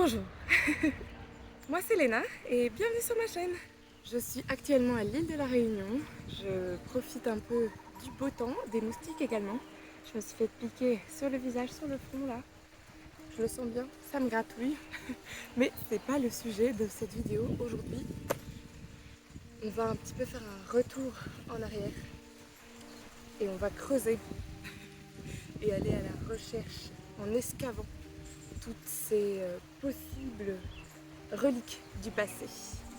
Bonjour, moi c'est Léna et bienvenue sur ma chaîne. Je suis actuellement à l'île de la Réunion. Je profite un peu du beau temps, des moustiques également. Je me suis fait piquer sur le visage, sur le front là. Je le sens bien, ça me gratouille. Mais c'est pas le sujet de cette vidéo aujourd'hui. On va un petit peu faire un retour en arrière et on va creuser et aller à la recherche en escavant toutes ces possibles reliques du passé.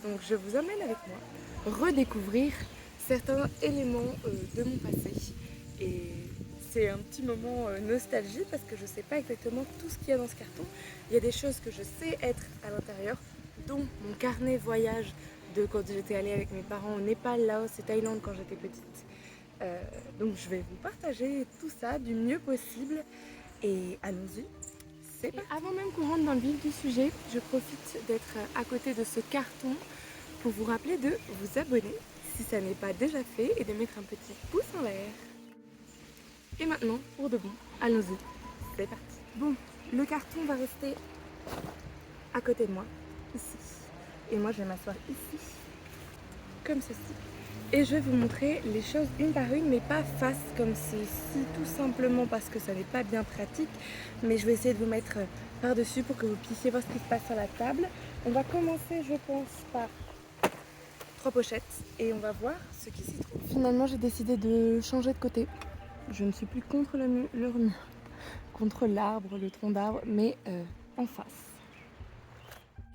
Donc je vous emmène avec moi redécouvrir certains éléments de mon passé. Et c'est un petit moment nostalgie parce que je ne sais pas exactement tout ce qu'il y a dans ce carton. Il y a des choses que je sais être à l'intérieur, dont mon carnet voyage de quand j'étais allée avec mes parents au Népal, Laos et Thaïlande quand j'étais petite. Donc je vais vous partager tout ça du mieux possible et allons-y. Et avant même qu'on rentre dans le vif du sujet, je profite d'être à côté de ce carton pour vous rappeler de vous abonner si ça n'est pas déjà fait et de mettre un petit pouce en l'air. Et maintenant, pour de bon, allons-y, c'est parti. Bon, le carton va rester à côté de moi, ici. Et moi, je vais m'asseoir ici, comme ceci. Et je vais vous montrer les choses une par une, mais pas face comme ceci, tout simplement parce que ça n'est pas bien pratique. Mais je vais essayer de vous mettre par-dessus pour que vous puissiez voir ce qui se passe sur la table. On va commencer, je pense, par 3 pochettes et on va voir ce qui s'y trouve. Finalement, j'ai décidé de changer de côté. Je ne suis plus contre le mur, contre l'arbre, le tronc d'arbre, mais en face.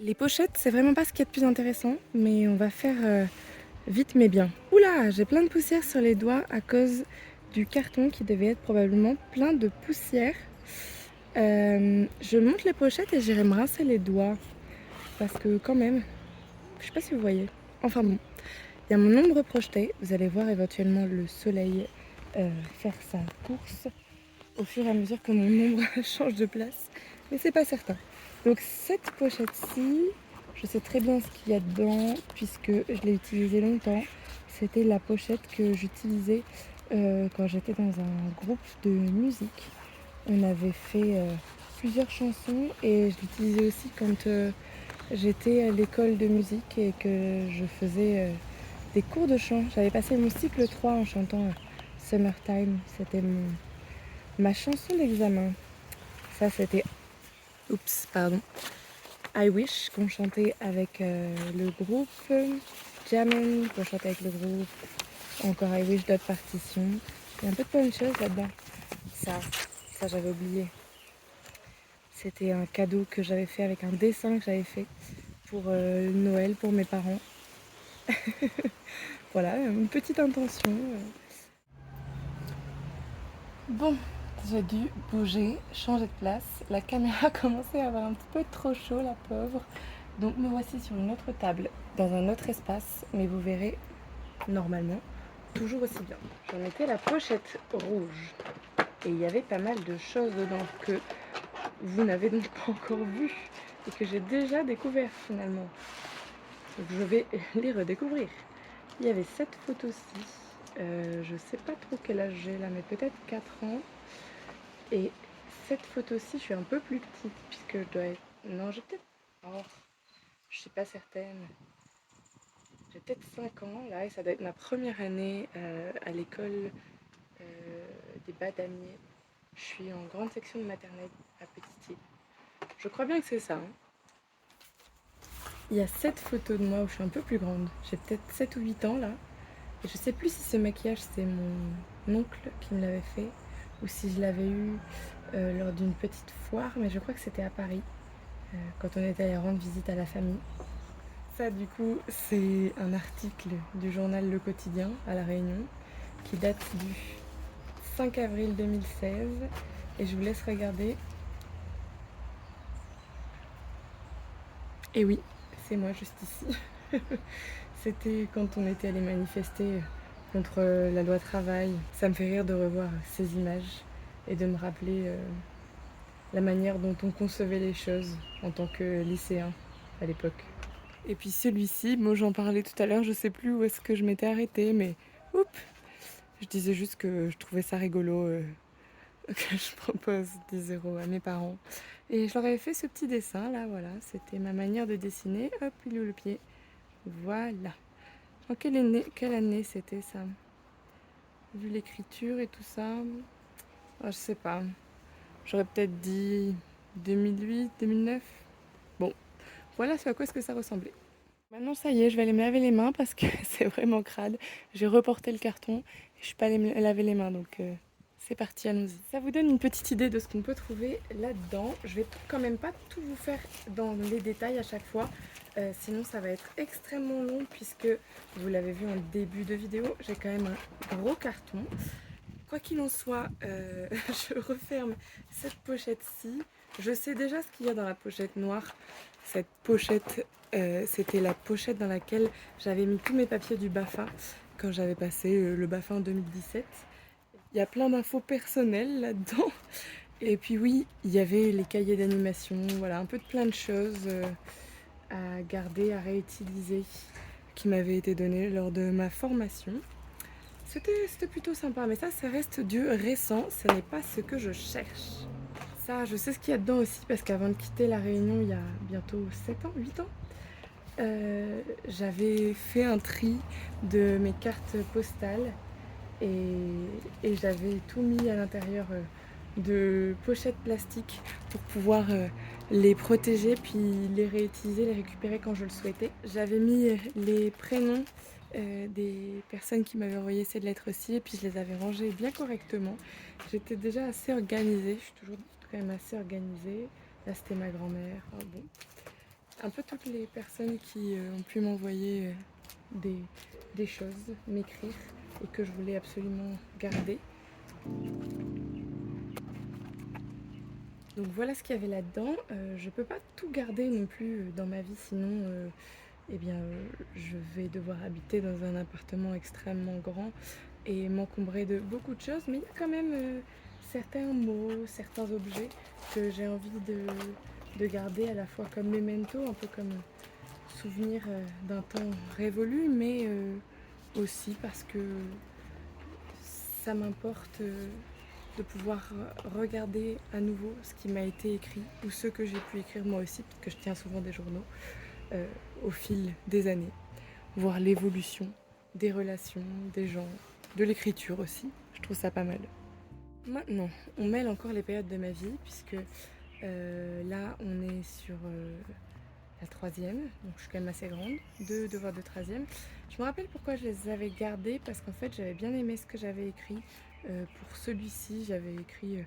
Les pochettes, c'est vraiment pas ce qu'il y a de plus intéressant, mais on va faire vite mais bien. Oula, j'ai plein de poussière sur les doigts à cause du carton qui devait être probablement plein de poussière. Je monte les pochettes et j'irai me rincer les doigts parce que quand même, je sais pas si vous voyez. Enfin bon, il y a mon ombre projetée. Vous allez voir éventuellement le soleil faire sa course au fur et à mesure que mon ombre change de place, mais c'est pas certain. Donc cette pochette-ci, je sais très bien ce qu'il y a dedans puisque je l'ai utilisée longtemps. C'était la pochette que j'utilisais quand j'étais dans un groupe de musique. On avait fait plusieurs chansons et je l'utilisais aussi quand j'étais à l'école de musique et que je faisais des cours de chant. J'avais passé mon cycle 3 en chantant Summertime. C'était ma chanson d'examen. Ça c'était... Oups, pardon. I Wish qu'on chantait avec le groupe. Jammin qu'on chantait avec le groupe. Encore I Wish d'autres partitions. Il y a un peu de plein de choses là-dedans. Ça j'avais oublié. C'était un cadeau que j'avais fait avec un dessin que j'avais fait pour Noël pour mes parents. Voilà, une petite intention. Bon, j'ai dû bouger, changer de place. La caméra commençait à avoir un petit peu trop chaud, la pauvre. Donc me voici sur une autre table, dans un autre espace, mais vous verrez, normalement, toujours aussi bien. J'en mettais la pochette rouge. Et il y avait pas mal de choses dedans que vous n'avez donc pas encore vues et que j'ai déjà découvert finalement. Donc je vais les redécouvrir. Il y avait cette photo-ci. Je sais pas trop quel âge j'ai là, mais peut-être 4 ans. Et cette photo-ci, je suis un peu plus petite, puisque je dois être... Non, j'ai peut-être... Oh, je suis pas certaine. J'ai peut-être 5 ans, là, et ça doit être ma première année à l'école des Bas-Damiers. Je suis en grande section de maternelle à Petite-Île. Je crois bien que c'est ça. Hein. Il y a cette photo de moi où je suis un peu plus grande. J'ai peut-être 7 ou 8 ans, là. Et je sais plus si ce maquillage, c'est mon oncle qui me l'avait fait, ou si je l'avais eu lors d'une petite foire, mais je crois que c'était à Paris, quand on était allé rendre visite à la famille. Ça, du coup, c'est un article du journal Le Quotidien à La Réunion, qui date du 5 avril 2016, et je vous laisse regarder. Et oui, c'est moi juste ici. C'était quand on était allé manifester contre la loi travail. Ça me fait rire de revoir ces images et de me rappeler la manière dont on concevait les choses en tant que lycéen à l'époque. Et puis celui-ci, moi j'en parlais tout à l'heure, je sais plus où est-ce que je m'étais arrêtée, mais oups, je disais juste que je trouvais ça rigolo que je propose 10 € à mes parents. Et je leur avais fait ce petit dessin là, voilà, c'était ma manière de dessiner. Hop, il est où le pied? Voilà. En quelle année c'était ça? Vu l'écriture et tout ça, je sais pas. J'aurais peut-être dit 2008, 2009. Bon, voilà ce à quoi est-ce que ça ressemblait. Maintenant, ça y est, je vais aller me laver les mains parce que c'est vraiment crade. J'ai reporté le carton et je suis pas allée me laver les mains, donc c'est parti, allons-y. Ça vous donne une petite idée de ce qu'on peut trouver là-dedans. Je vais quand même pas tout vous faire dans les détails à chaque fois, sinon ça va être extrêmement long puisque vous l'avez vu en début de vidéo, j'ai quand même un gros carton. Quoi qu'il en soit, je referme cette pochette-ci. Je sais déjà ce qu'il y a dans la pochette noire. Cette pochette, c'était la pochette dans laquelle j'avais mis tous mes papiers du BAFA quand j'avais passé le BAFA en 2017. Il y a plein d'infos personnelles là-dedans. Et puis oui, il y avait les cahiers d'animation, voilà, un peu de plein de choses à garder, à réutiliser, qui m'avaient été données lors de ma formation. C'était plutôt sympa, mais ça reste du récent, ce n'est pas ce que je cherche. Ça, je sais ce qu'il y a dedans aussi, parce qu'avant de quitter La Réunion, il y a bientôt 7 ans, 8 ans, j'avais fait un tri de mes cartes postales et j'avais tout mis à l'intérieur de pochettes plastiques pour pouvoir les protéger puis les réutiliser, les récupérer quand je le souhaitais. J'avais mis les prénoms des personnes qui m'avaient envoyé ces lettres-ci et puis je les avais rangées bien correctement. J'étais déjà assez organisée, je suis toujours quand même assez organisée. Là c'était ma grand-mère, enfin, bon. Un peu toutes les personnes qui ont pu m'envoyer des choses, m'écrire et que je voulais absolument garder. Donc voilà ce qu'il y avait là-dedans. Je peux pas tout garder non plus dans ma vie, sinon eh bien, je vais devoir habiter dans un appartement extrêmement grand et m'encombrer de beaucoup de choses. Mais il y a quand même certains mots, certains objets que j'ai envie de garder à la fois comme memento, un peu comme souvenir d'un temps révolu, mais aussi parce que ça m'importe de pouvoir regarder à nouveau ce qui m'a été écrit ou ce que j'ai pu écrire moi aussi, parce que je tiens souvent des journaux au fil des années, voir l'évolution des relations, des gens, de l'écriture aussi. Je trouve ça pas mal. Maintenant, on mêle encore les périodes de ma vie, puisque là, on est sur la troisième, donc je suis quand même assez grande, deux devoirs de troisième. Je me rappelle pourquoi je les avais gardés, parce qu'en fait j'avais bien aimé ce que j'avais écrit. Pour celui-ci, j'avais écrit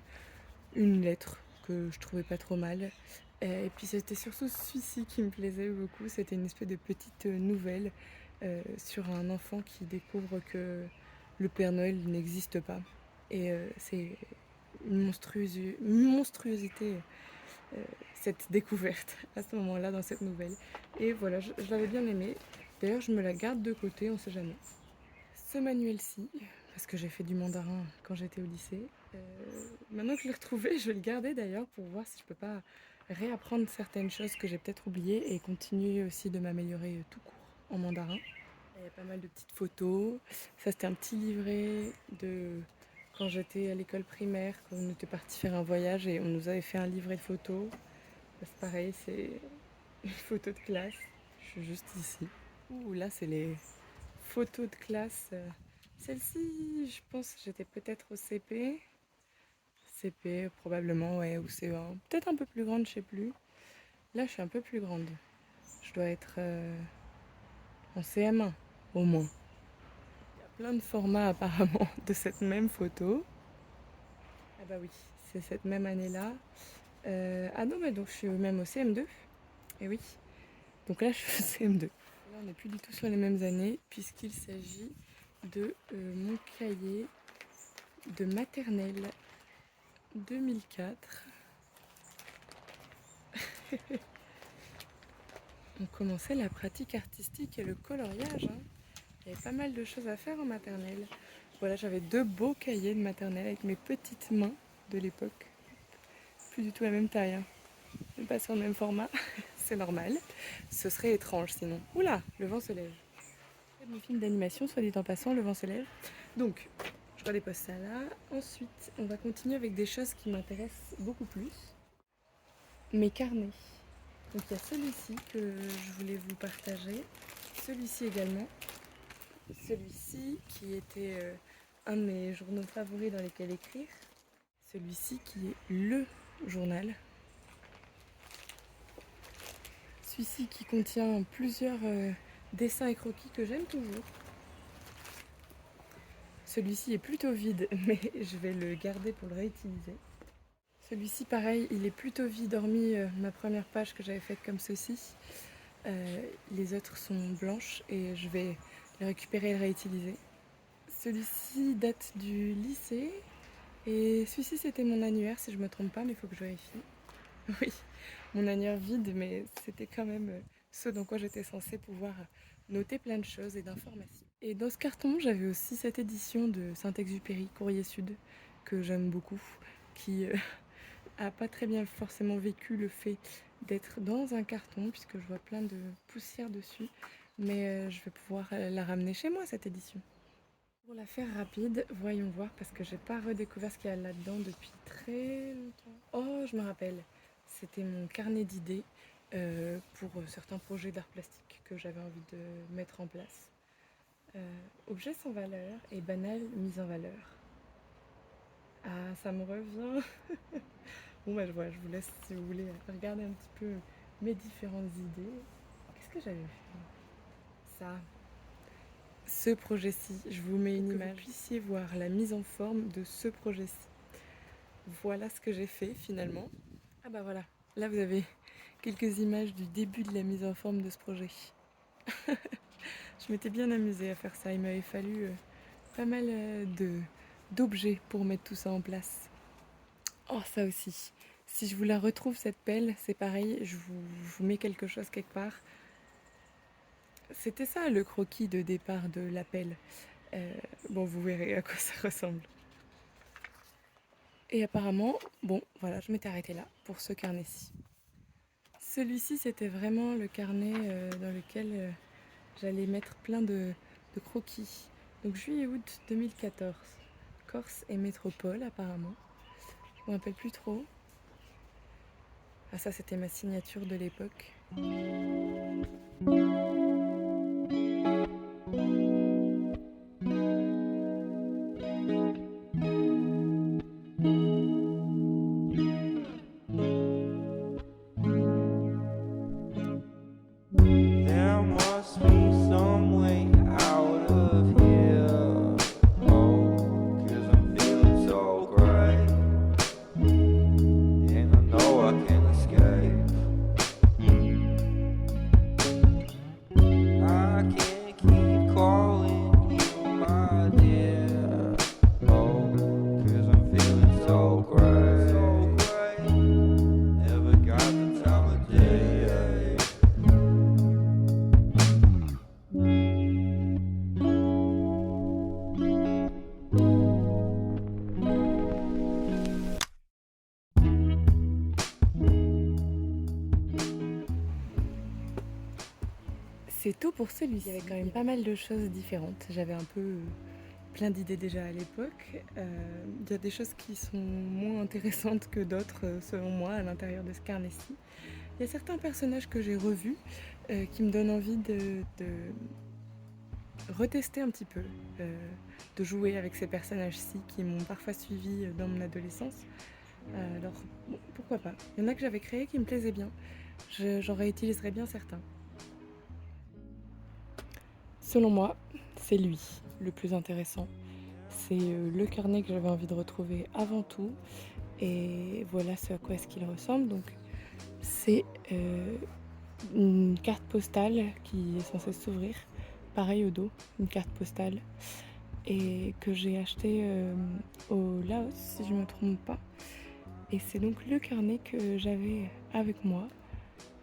une lettre que je trouvais pas trop mal. Et puis c'était surtout celui-ci qui me plaisait beaucoup, c'était une espèce de petite nouvelle sur un enfant qui découvre que le Père Noël n'existe pas. Et c'est une monstruosité cette découverte à ce moment-là dans cette nouvelle. Et voilà, je l'avais bien aimé. D'ailleurs, je me la garde de côté, on sait jamais. Ce manuel-ci, parce que j'ai fait du mandarin quand j'étais au lycée, maintenant que je l'ai retrouvé, je vais le garder d'ailleurs pour voir si je peux pas réapprendre certaines choses que j'ai peut-être oubliées et continuer aussi de m'améliorer tout court en mandarin. Il y a pas mal de petites photos. Ça, c'était un petit livret de quand j'étais à l'école primaire, quand on était parti faire un voyage et on nous avait fait un livret de photos. C'est pareil, c'est une photo de classe. Je suis juste ici. Ouh, là, c'est les photos de classe. Celle-ci, je pense que j'étais peut-être au CP. CP, probablement, ouais, ou CE1. Peut-être un peu plus grande, je sais plus. Là, je suis un peu plus grande. Je dois être en CM1, au moins. Il y a plein de formats, apparemment, de cette même photo. Ah bah oui, c'est cette même année-là. Ah non, mais donc je suis même au CM2. Et oui, donc là, je suis au CM2. Là, on n'est plus du tout sur les mêmes années, puisqu'il s'agit de mon cahier de maternelle 2004. On commençait la pratique artistique et le coloriage. Hein. Il y avait pas mal de choses à faire en maternelle. Voilà, j'avais deux beaux cahiers de maternelle avec mes petites mains de l'époque. Plus du tout la même taille. Hein. Même pas sur le même format. C'est normal. Ce serait étrange sinon. Oula, le vent se lève. Mon film d'animation, soit dit en passant, le vent se lève. Donc, Je redépose ça là. Ensuite, on va continuer avec des choses qui m'intéressent beaucoup plus. Mes carnets. Donc il y a celui-ci que je voulais vous partager. Celui-ci également. Celui-ci qui était un de mes journaux favoris dans lesquels écrire. Celui-ci qui est le journal. Celui-ci qui contient plusieurs dessins et croquis que j'aime toujours. Celui-ci est plutôt vide, mais je vais le garder pour le réutiliser. Celui-ci, pareil, il est plutôt vide, hormis ma première page que j'avais faite comme ceci. Les autres sont blanches et je vais les récupérer et les réutiliser. Celui-ci date du lycée et celui-ci c'était mon annuaire si je me trompe pas, mais il faut que je vérifie. Oui, mon annuaire vide, mais c'était quand même ce dans quoi j'étais censée pouvoir noter plein de choses et d'informations. Et dans ce carton, j'avais aussi cette édition de Saint-Exupéry, Courrier Sud, que j'aime beaucoup, qui a pas très bien forcément vécu le fait d'être dans un carton, puisque je vois plein de poussière dessus, mais je vais pouvoir la ramener chez moi, cette édition. Pour la faire rapide, voyons voir, parce que j'ai pas redécouvert ce qu'il y a là-dedans depuis très longtemps. Oh, je me rappelle, c'était mon carnet d'idées pour certains projets d'art plastique que j'avais envie de mettre en place. Objets sans valeur et banale mise en valeur. Ah, ça me revient. Bon, bah, voilà, je vous laisse, si vous voulez, regarder un petit peu mes différentes idées. Qu'est-ce que j'avais fait? Ça. Ce projet-ci, je vous mets une image. Que vous puissiez voir la mise en forme de ce projet-ci. Voilà ce que j'ai fait finalement. Ah bah voilà, là vous avez quelques images du début de la mise en forme de ce projet. Je m'étais bien amusée à faire ça, il m'avait fallu pas mal d'objets pour mettre tout ça en place. Oh, ça aussi, si je vous la retrouve cette pelle, c'est pareil, je vous mets quelque chose quelque part. C'était ça le croquis de départ de la pelle. Bon, vous verrez à quoi ça ressemble. Et apparemment, bon, voilà, je m'étais arrêtée là pour ce carnet-ci. Celui-ci, c'était vraiment le carnet dans lequel j'allais mettre plein de croquis. Donc juillet-août 2014, Corse et métropole apparemment. Je me rappelle plus trop. Ah ça, c'était ma signature de l'époque. There must be some way out of here. Oh, 'cause I'm feeling so great. And I know I can escape. I can't keep calling you my dear. Oh, 'cause I'm feeling so great. Never got the time of day. C'est tout pour celui-ci. Il y avait quand même pas mal de choses différentes. J'avais un peu plein d'idées déjà à l'époque. Il y a des choses qui sont moins intéressantes que d'autres, selon moi, à l'intérieur de ce carnet-ci. Il y a certains personnages que j'ai revus qui me donnent envie de retester un petit peu, de jouer avec ces personnages-ci qui m'ont parfois suivi dans mon adolescence. Alors, bon, pourquoi pas. Il y en a que j'avais créés qui me plaisaient bien. J'en réutiliserai bien certains. Selon moi, c'est lui le plus intéressant. C'est le carnet que j'avais envie de retrouver avant tout. Et voilà ce à quoi est-ce qu'il ressemble. Donc, c'est une carte postale qui est censée s'ouvrir. Pareil au dos, une carte postale. Et que j'ai acheté au Laos, si je ne me trompe pas. Et c'est donc le carnet que j'avais avec moi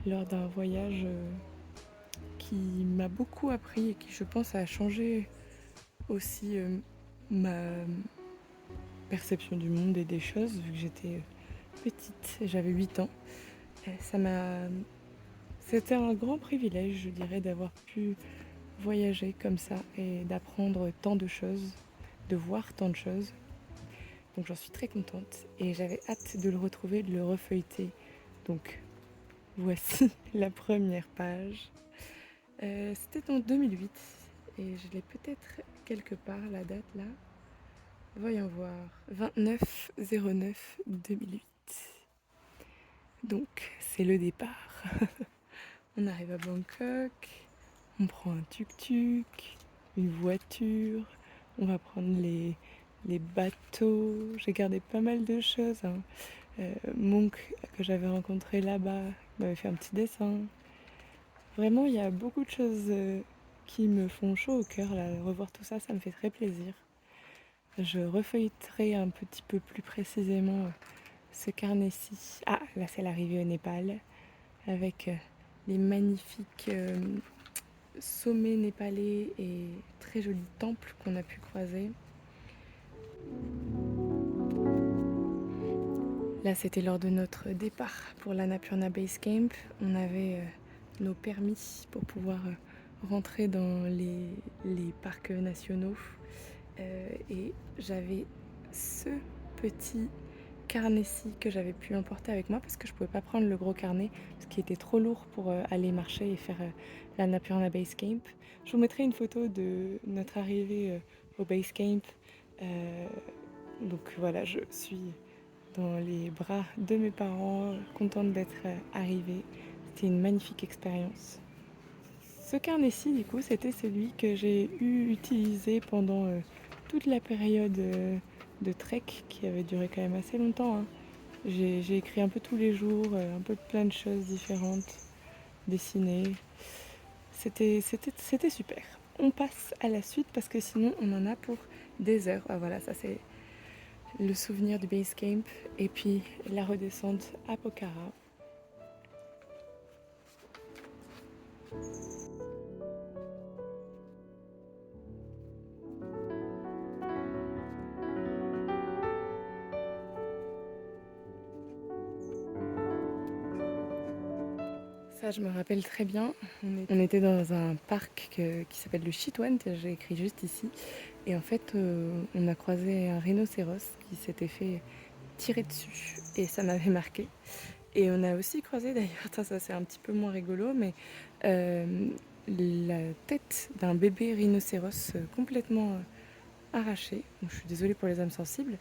lors d'un voyage qui m'a beaucoup appris et qui, je pense, a changé aussi ma perception du monde et des choses, vu que j'étais petite, j'avais 8 ans. C'était un grand privilège, je dirais, d'avoir pu voyager comme ça et d'apprendre tant de choses de voir tant de choses. Donc j'en suis très contente et j'avais hâte de le retrouver, de le refeuilleter. Donc voici la première page. C'était en 2008 et je l'ai peut-être quelque part, la date là. Voyons voir, 29/09/2008. Donc c'est le départ. On arrive à Bangkok, on prend un tuk-tuk, une voiture, on va prendre les bateaux. J'ai gardé pas mal de choses, hein. Monk que j'avais rencontré là-bas m'avait fait un petit dessin. Vraiment, il y a beaucoup de choses qui me font chaud au cœur. Là. Revoir tout ça, ça me fait très plaisir. Je refeuilleterai un petit peu plus précisément ce carnet-ci. Ah, là c'est l'arrivée au Népal avec les magnifiques sommets népalais et très jolis temples qu'on a pu croiser. Là, c'était lors de notre départ pour l'Annapurna Base Camp. On avait nos permis pour pouvoir rentrer dans les parcs nationaux. Et j'avais ce petit carnet-ci que j'avais pu emporter avec moi parce que je ne pouvais pas prendre le gros carnet parce qu'il était trop lourd pour aller marcher et faire l'Annapurna Base Camp. Je vous mettrai une photo de notre arrivée au Base Camp. Donc voilà, je suis dans les bras de mes parents, contente d'être arrivée. C'était une magnifique expérience. Ce carnet-ci, du coup, c'était celui que j'ai utilisé pendant toute la période de trek qui avait duré quand même assez longtemps, hein. J'ai écrit un peu tous les jours, un peu plein de choses différentes, dessiné. C'était super. On passe à la suite parce que sinon on en a pour des heures. Ah voilà, ça c'est le souvenir du base camp et puis la redescente à Pokhara. Ça, je me rappelle très bien. On était dans un parc qui s'appelle le Chitwan, j'ai écrit juste ici. Et en fait, on a croisé un rhinocéros qui s'était fait tirer dessus. Et ça m'avait marqué. Et on a aussi croisé d'ailleurs, ça c'est un petit peu moins rigolo, mais la tête d'un bébé rhinocéros complètement arrachée. Donc, je suis désolée pour les âmes sensibles.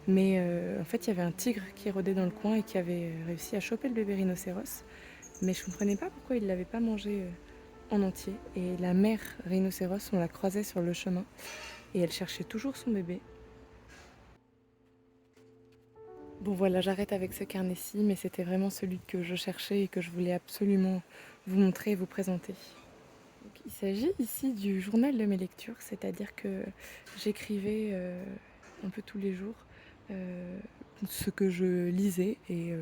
Mais en fait, il y avait un tigre qui rôdait dans le coin et qui avait réussi à choper le bébé rhinocéros. Mais je ne comprenais pas pourquoi il ne l'avait pas mangé en entier. Et la mère rhinocéros, on la croisait sur le chemin. Et elle cherchait toujours son bébé. Bon voilà, j'arrête avec ce carnet-ci, mais c'était vraiment celui que je cherchais et que je voulais absolument vous montrer et vous présenter. Donc, il s'agit ici du journal de mes lectures, c'est-à-dire que j'écrivais un peu tous les jours ce que je lisais et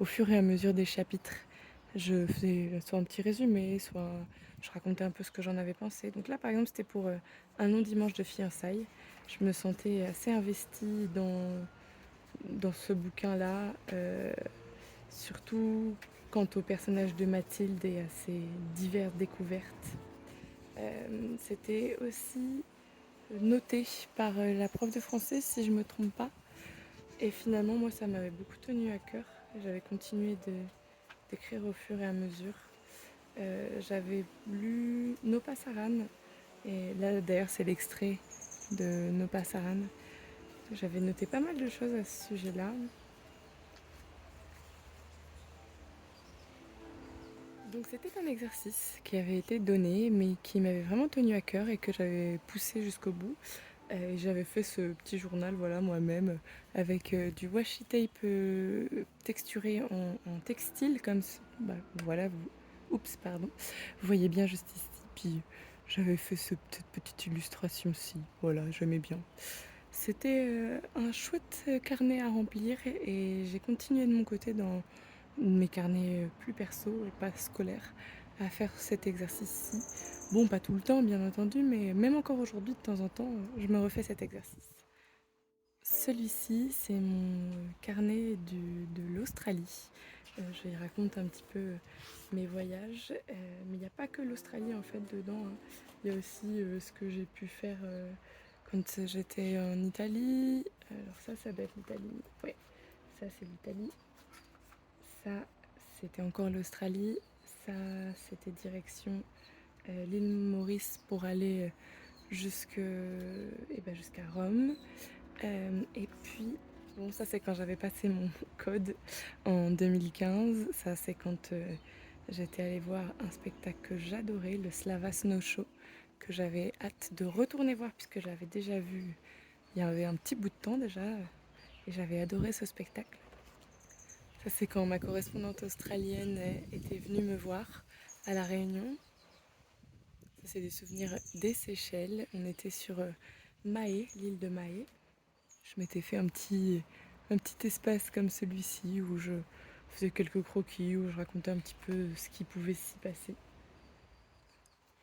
au fur et à mesure des chapitres, je faisais soit un petit résumé, soit je racontais un peu ce que j'en avais pensé. Donc là, par exemple, c'était pour un long dimanche de fiançailles. Je me sentais assez investie dans ce bouquin-là, surtout quant au personnage de Mathilde et à ses diverses découvertes. C'était aussi noté par la prof de français, si je ne me trompe pas. Et finalement, moi, ça m'avait beaucoup tenu à cœur. J'avais continué d'écrire au fur et à mesure. J'avais lu Nopasaran, et là, d'ailleurs, c'est l'extrait de Nopasaran. J'avais noté pas mal de choses à ce sujet-là. Donc c'était un exercice qui avait été donné mais qui m'avait vraiment tenu à cœur et que j'avais poussé jusqu'au bout. J'avais fait ce petit journal voilà, moi-même avec du washi tape texturé en textile comme bah, voilà, oups pardon, vous voyez bien juste ici. Puis j'avais fait cette petite illustration-ci, voilà, j'aimais bien. C'était un chouette carnet à remplir et j'ai continué de mon côté dans mes carnets plus perso et pas scolaires à faire cet exercice-ci. Bon, pas tout le temps bien entendu, mais même encore aujourd'hui de temps en temps, je me refais cet exercice. Celui-ci, c'est mon carnet de l'Australie. Je y raconte un petit peu mes voyages, mais il n'y a pas que l'Australie en fait dedans, hein. Il y a aussi ce que j'ai pu faire quand j'étais en Italie. Alors ça doit être l'Italie. Ouais, ça c'est l'Italie. Ça, c'était encore l'Australie. Ça, c'était direction l'île Maurice pour aller jusqu'à Rome. Et puis, bon, ça c'est quand j'avais passé mon code en 2015. Ça c'est quand j'étais allée voir un spectacle que j'adorais, le Slava Snow Show, que j'avais hâte de retourner voir puisque j'avais déjà vu il y avait un petit bout de temps déjà et j'avais adoré ce spectacle. Ça c'est quand ma correspondante australienne était venue me voir à La Réunion. Ça c'est des souvenirs des Seychelles. On était sur Mahé, l'île de Mahé. Je m'étais fait un petit espace comme celui-ci où je faisais quelques croquis, où je racontais un petit peu ce qui pouvait s'y passer.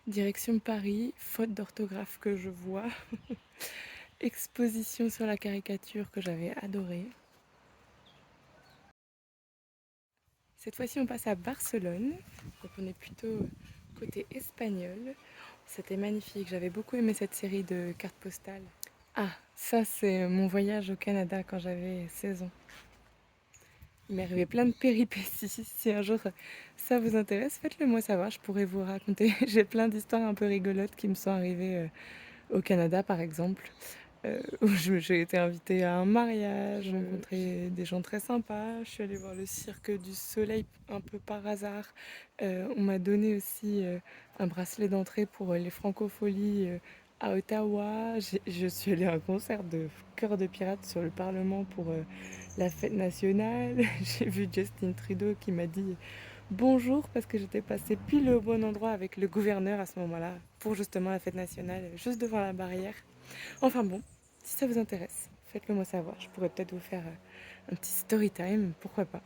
Direction Paris, faute d'orthographe que je vois. Exposition sur la caricature que j'avais adorée. Cette fois-ci on passe à Barcelone, donc on est plutôt côté espagnol. C'était magnifique, j'avais beaucoup aimé cette série de cartes postales. Ah, ça c'est mon voyage au Canada quand j'avais 16 ans. Il m'est arrivé plein de péripéties. Si un jour ça vous intéresse, faites-le moi savoir, je pourrais vous raconter. J'ai plein d'histoires un peu rigolotes qui me sont arrivées au Canada par exemple. Où j'ai été invitée à un mariage, j'ai rencontré des gens très sympas. Je suis allée voir le cirque du soleil un peu par hasard. On m'a donné aussi un bracelet d'entrée pour les francopholies à Ottawa. Je suis allée à un concert de Cœur de Pirate sur le Parlement pour la fête nationale. J'ai vu Justin Trudeau qui m'a dit bonjour parce que j'étais passée pile au bon endroit avec le gouverneur à ce moment-là pour justement la fête nationale, juste devant la barrière. Enfin bon, si ça vous intéresse, faites-le moi savoir. Je pourrais peut-être vous faire un petit story time, pourquoi pas.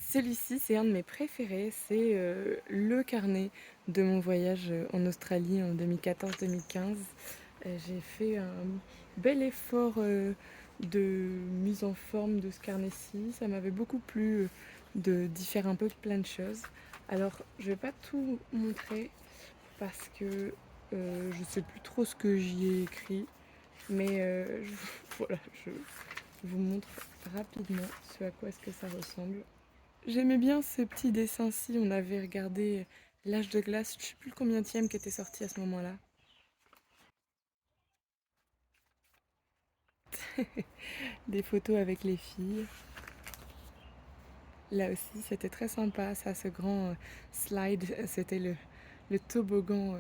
Celui-ci, c'est un de mes préférés. C'est le carnet de mon voyage en Australie en 2014-2015. J'ai fait un bel effort de mise en forme de ce carnet-ci. Ça m'avait beaucoup plu d'y faire un peu plein de choses. Alors, je vais pas tout montrer parce que je sais plus trop ce que j'y ai écrit. Mais voilà, je vous montre rapidement ce à quoi est-ce que ça ressemble. J'aimais bien ce petit dessin-ci. On avait regardé L'âge de glace, je sais plus le combienième qui était sorti à ce moment-là. Des photos avec les filles. Là aussi, c'était très sympa. Ça, ce grand slide, c'était le toboggan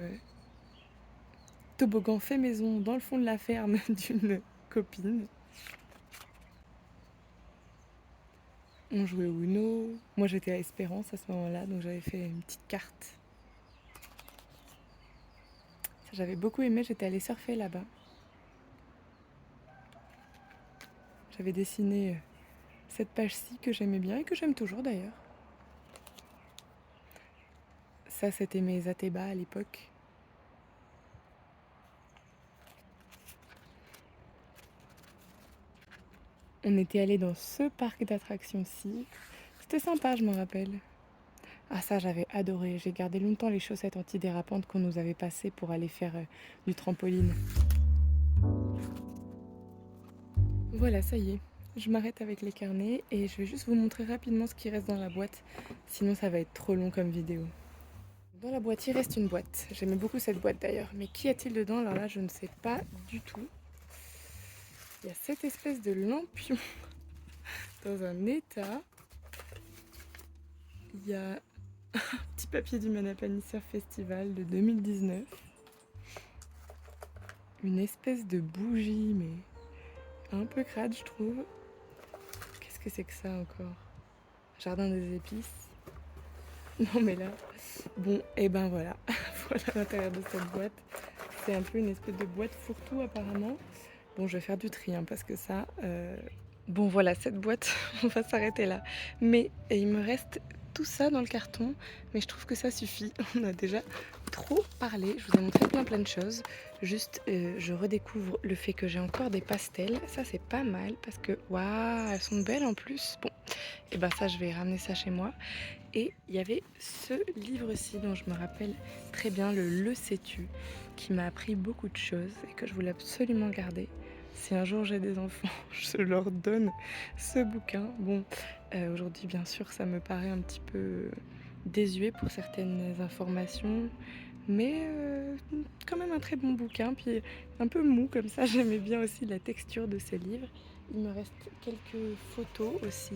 fait maison dans le fond de la ferme d'une copine. On jouait au Uno. Moi, j'étais à Espérance à ce moment-là, donc j'avais fait une petite carte. Ça, j'avais beaucoup aimé. J'étais allée surfer là-bas. J'avais dessiné cette page-ci que j'aimais bien et que j'aime toujours d'ailleurs. Ça, c'était mes Athéba à l'époque. On était allé dans ce parc d'attractions-ci. C'était sympa, je me rappelle. Ah ça, j'avais adoré. J'ai gardé longtemps les chaussettes antidérapantes qu'on nous avait passées pour aller faire du trampoline. Voilà, ça y est. Je m'arrête avec les carnets et je vais juste vous montrer rapidement ce qui reste dans la boîte. Sinon, ça va être trop long comme vidéo. Dans la boîte, il reste une boîte. J'aimais beaucoup cette boîte d'ailleurs. Mais qu'y a-t-il dedans? Alors là, je ne sais pas du tout. Il y a cette espèce de lampion dans un état. Il y a un petit papier du Manapanisseur Festival de 2019. Une espèce de bougie, mais un peu crade, je trouve. Qu'est-ce que c'est que ça encore? Jardin des épices. Non mais là, bon, et ben voilà. Voilà l'intérieur de cette boîte. C'est un peu une espèce de boîte fourre-tout apparemment. Bon, je vais faire du tri hein, parce que ça... Bon voilà, cette boîte, on va s'arrêter là. Mais il me reste tout ça dans le carton, mais je trouve que ça suffit. On a déjà trop parlé. Je vous ai montré plein de choses. Juste, je redécouvre le fait que j'ai encore des pastels. Ça, c'est pas mal parce que, waouh, elles sont belles en plus. Bon, et ben ça je vais ramener ça chez moi. Et il y avait ce livre-ci dont je me rappelle très bien, Le sais-tu, qui m'a appris beaucoup de choses et que je voulais absolument garder. Si un jour j'ai des enfants, je leur donne ce bouquin. Bon, aujourd'hui bien sûr ça me paraît un petit peu désuet pour certaines informations, mais quand même un très bon bouquin, puis un peu mou comme ça. J'aimais bien aussi la texture de ce livre. Il me reste quelques photos aussi,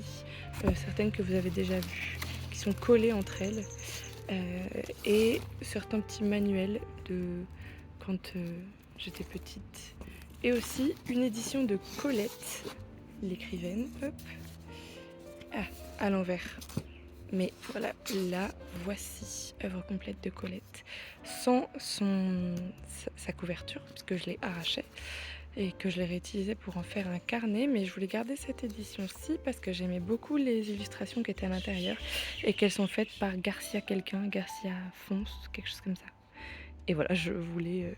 certaines que vous avez déjà vues, qui sont collées entre elles, et certains petits manuels de quand j'étais petite. Et aussi une édition de Colette, l'écrivaine, hop, ah, à l'envers. Mais voilà, la voici, œuvre complète de Colette, sans sa couverture, puisque je l'ai arrachée et que je l'ai réutilisée pour en faire un carnet. Mais je voulais garder cette édition-ci parce que j'aimais beaucoup les illustrations qui étaient à l'intérieur et qu'elles sont faites par Garcia Fons, quelque chose comme ça. Et voilà, je voulais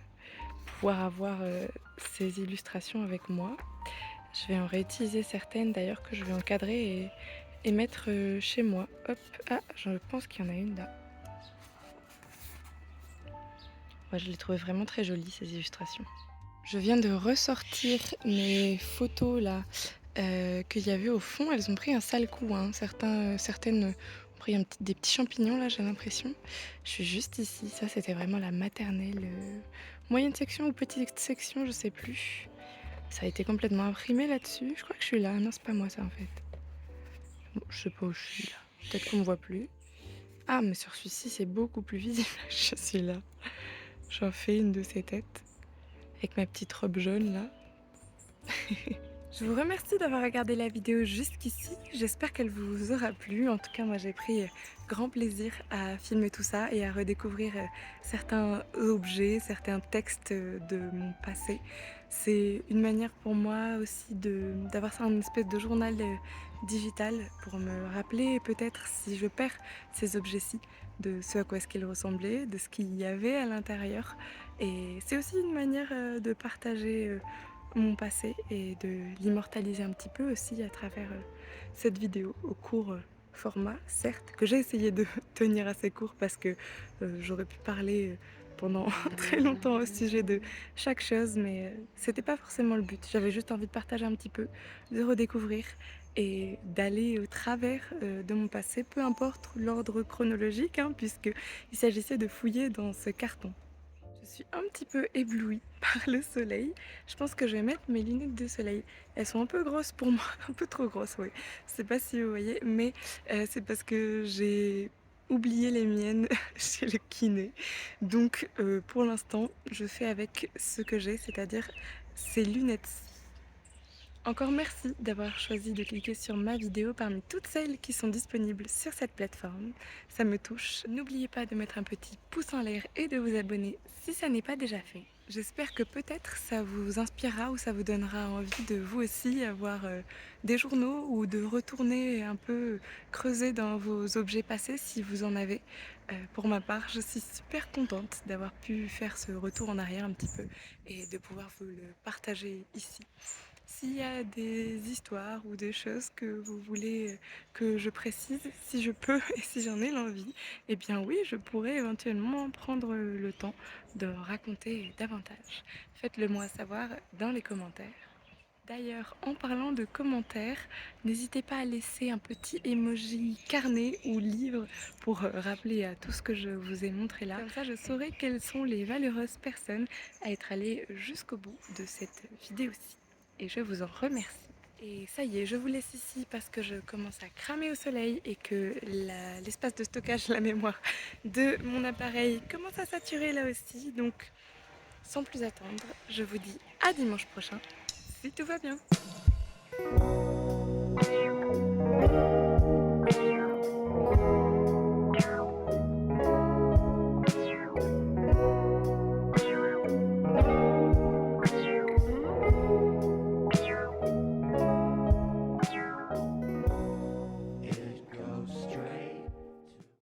pouvoir avoir ces illustrations avec moi. Je vais en réutiliser certaines d'ailleurs que je vais encadrer et mettre chez moi. Hop, ah, je pense qu'il y en a une là. Ouais, je les trouvais vraiment très jolies ces illustrations. Je viens de ressortir mes photos là qu'il y avait au fond. Elles ont pris un sale coup, hein. Certaines ont pris des petits champignons là, j'ai l'impression. Je suis juste ici. Ça, c'était vraiment la maternelle, moyenne section ou petite section, je sais plus. Ça a été complètement imprimé là-dessus. Je crois que je suis là. Non, c'est pas moi ça en fait. Bon, je sais pas où je suis là. Peut-être qu'on me voit plus. Ah, mais sur celui-ci, c'est beaucoup plus visible. Je suis là. J'en fais une de ces têtes. Avec ma petite robe jaune là. Je vous remercie d'avoir regardé la vidéo jusqu'ici. J'espère qu'elle vous aura plu. En tout cas, moi j'ai pris grand plaisir à filmer tout ça et à redécouvrir certains objets, certains textes de mon passé. C'est une manière pour moi aussi d'avoir ça en espèce de journal digital pour me rappeler peut-être si je perds ces objets-ci de ce à quoi est-ce qu'ils ressemblaient, de ce qu'il y avait à l'intérieur. Et c'est aussi une manière de partager mon passé et de l'immortaliser un petit peu aussi à travers cette vidéo au court format, certes, que j'ai essayé de tenir assez court parce que j'aurais pu parler pendant très longtemps au sujet de chaque chose, mais c'était pas forcément le but. J'avais juste envie de partager un petit peu, de redécouvrir et d'aller au travers de mon passé, peu importe l'ordre chronologique, hein, puisqu'il s'agissait de fouiller dans ce carton. Je suis un petit peu éblouie par le soleil. Je pense que je vais mettre mes lunettes de soleil. Elles sont un peu grosses pour moi, un peu trop grosses, oui. Je sais pas si vous voyez, mais c'est parce que j'ai oublié les miennes chez le kiné. Donc pour l'instant, je fais avec ce que j'ai, c'est-à-dire ces lunettes. Encore merci d'avoir choisi de cliquer sur ma vidéo parmi toutes celles qui sont disponibles sur cette plateforme. Ça me touche. N'oubliez pas de mettre un petit pouce en l'air et de vous abonner si ça n'est pas déjà fait. J'espère que peut-être ça vous inspirera ou ça vous donnera envie de vous aussi avoir des journaux ou de retourner un peu creuser dans vos objets passés si vous en avez. Pour ma part, je suis super contente d'avoir pu faire ce retour en arrière un petit peu et de pouvoir vous le partager ici. S'il y a des histoires ou des choses que vous voulez que je précise, si je peux et si j'en ai l'envie, eh bien oui, je pourrais éventuellement prendre le temps de raconter davantage. Faites-le moi savoir dans les commentaires. D'ailleurs, en parlant de commentaires, n'hésitez pas à laisser un petit emoji carnet ou livre pour rappeler à tout ce que je vous ai montré là. Comme ça, je saurai quelles sont les valeureuses personnes à être allées jusqu'au bout de cette vidéo-ci. Et je vous en remercie. Et ça y est, je vous laisse ici parce que je commence à cramer au soleil et que l'espace de stockage, la mémoire de mon appareil commence à saturer là aussi. Donc, sans plus attendre, je vous dis à dimanche prochain, si tout va bien.